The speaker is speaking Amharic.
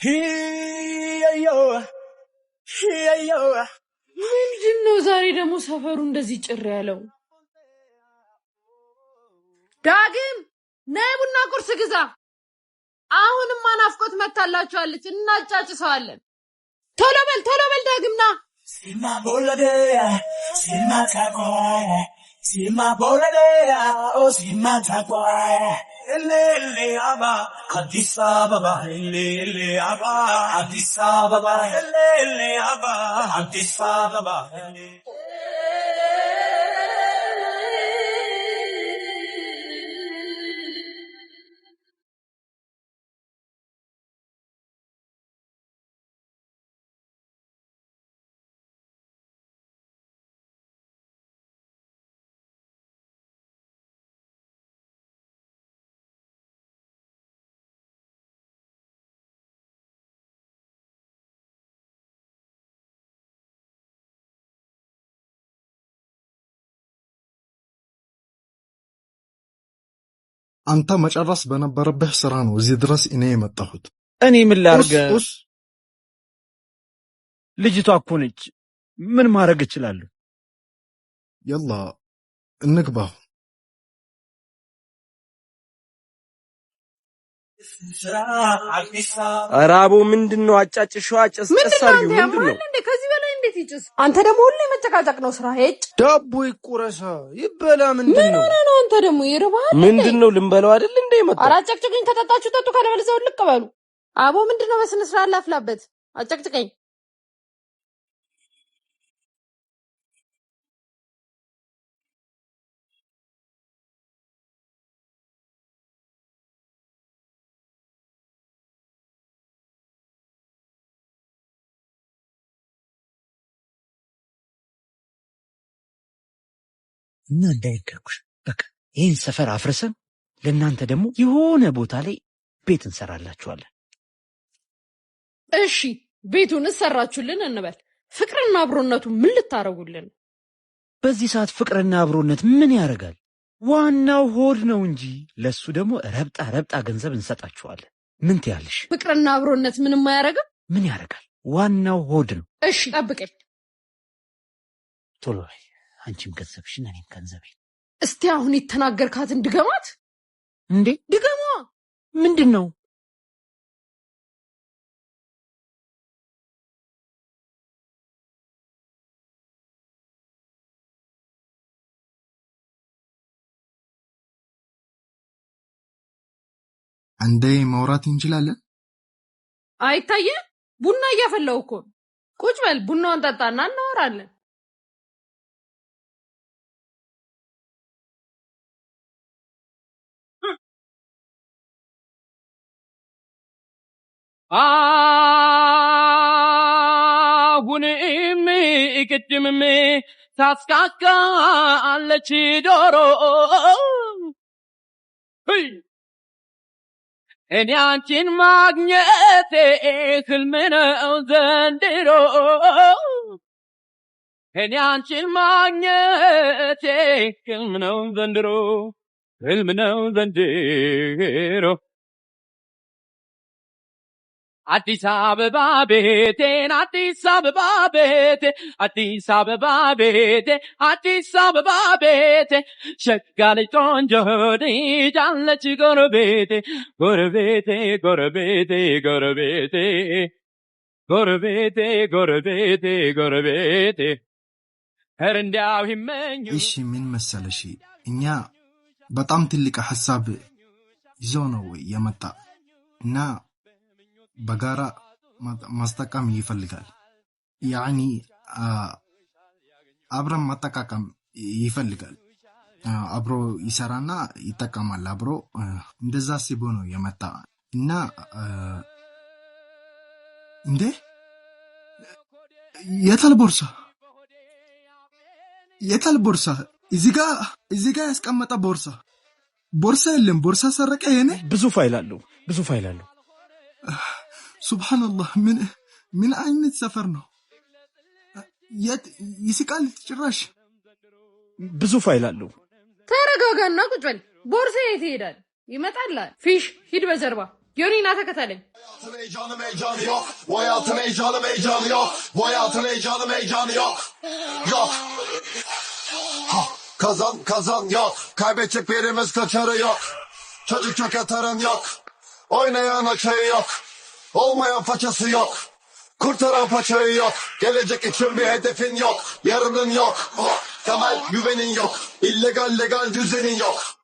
Hiyo, hiyo. ምንድነው ዛሬ ደግሞ ሰፈሩ እንደዚህ ጭር ያለው? ዳግም ነይ ቡና ቁርስ ግዛ። አሁንም ማናፍቆት መታላችኋለች እናጫጭሰዋለን። ቶሎ በል ዳግም ና። Sima bolade, sima takwa, sima bolade, oh sima takwa. Ele aba, Addis Ababa. Ele aba, Addis Ababa. Ele aba, Addis Ababa. አንተ መጨረስ በነበረብህ ስራ ነው እዚህ ድረስ እኔ የመጣሁት። እኔ ምን ላርገ? ልጅቷ እኮ ነች። ምን ማድረግ እችላለሁ? يلا እንግባው። አራቦ ምንድነው? አጫጭሽው አጨስጨሳሪው ምንድነው? ከዚህ በላይ እንዴት ይጭስ? አንተ ደግሞ ሁሌ መጨቃጨቅ ነው ስራ። ሄጭ ዳቦ ይቆረሳ ይበላ። ምንድነው? ምን ነው አንተ ደግሞ ይርባል? ምንድነው? ልንበላው አይደል እንዴ መጣ? አራጨቅጭቅኝ። ከጠጣችሁ ጠጡ፣ ካለበለዚያው ልቅ በሉ። አቦ ምንድነው? በስነ ስርዓት ላፍላበት። አጨቅጭቀኝ። እና እንዳይከኩሽ በቃ ይሄን ሰፈር አፍርሰን ለእናንተ ደግሞ የሆነ ቦታ ላይ ቤት እንሰራላችኋለን። እሺ ቤቱን ሰራችሁልን እንበል። ፍቅርና አብሮነቱ ምን ልታረጉልን? በዚህ ሰዓት ፍቅርና አብሮነት ምን ያረጋል? ዋናው ሆድ ነው እንጂ ለሱ ደግሞ ረብጣ ገንዘብ እንሰጣችኋለን። ምን ትያለሽ? ፍቅርና አብሮነት ምንም አያረጋም። ምን ያረጋል? ዋናው ሆድ ነው። እሺ ጠብቀኝ። ቶሎ በይ። አንቺም ገንዘብሽን እኔም ገንዘቤ። እስቲ አሁን የተናገርካትን ድገማት። እንዴ ድገማ። ምንድነው? አንዴ ማውራት እንችላለን? አይታየ ቡና እያፈላው እኮ። ቁጭ በል ቡናውን ጠጣና እናወራለን። አሁንም ቅድምም ታስካካለች ዶሮ እኔ አንቺን ማግኘቴ ህልም ነው ዘንድሮ እኔ አንቺን ማግኘቴ ህልም ነው ዘንድሮ ህልም ነው ዘንድሮ አዲስ አበባ ቤቴን አዲስ አበባ ቤቴ አዲስ አበባ ቤቴ አዲስ አበባ ቤቴ ሸጋ ልጅ ቆንጆ ልጅ አለች ጎረቤቴ ጎረቤቴ ጎረቤቴ ጎረቤቴ ጎረቤቴ ጎረቤቴ ጎረቤቴ ኧረ እንዲያው ይመኙ። እሺ ምን መሰለሽ፣ እኛ በጣም ትልቅ ሐሳብ ይዞ ነው የመጣ እና በጋራ ማስጠቀም ይፈልጋል። ያኒ አብረን ማጠቃቀም ይፈልጋል። አብሮ ይሰራና ይጠቀማል። አብሮ እንደዛ ሲቦ ነው የመጣ እና እንዴ የታል ቦርሳ? የታል ቦርሳ? እዚህ ጋር ያስቀመጠ ቦርሳ የለም። ቦርሳ ሰረቀ። ይሄኔ ብዙ ፋይል አለው። ሱብሃንአላህ ምን አይነት ሰፈር ነው? ይስቃል ጭራሽ። ብዙ ፋይል አለው። ተረጋጋና ቁጭ በል። ቦርሳ የት ይሄዳል? ይመጣል። ፊሽ ሂድ በጀርባ ዮኒና ተከተለኝ። Heyecanım heyecanı yok. Bu hayatın heyecanım heyecanı yok. Bu hayatın heyecanım heyecanı yok. Yok. Ha, kazan kazan yok. Kaybedecek birimiz kaçarı yok. Çocuk yok yatarın yok. Oynayan açayı yok. Olmayan façası yok. Kurtaran paçayı yok. Gelecek için bir hedefin yok. Yarının yok. Temel güvenin yok. İllegal legal düzenin yok.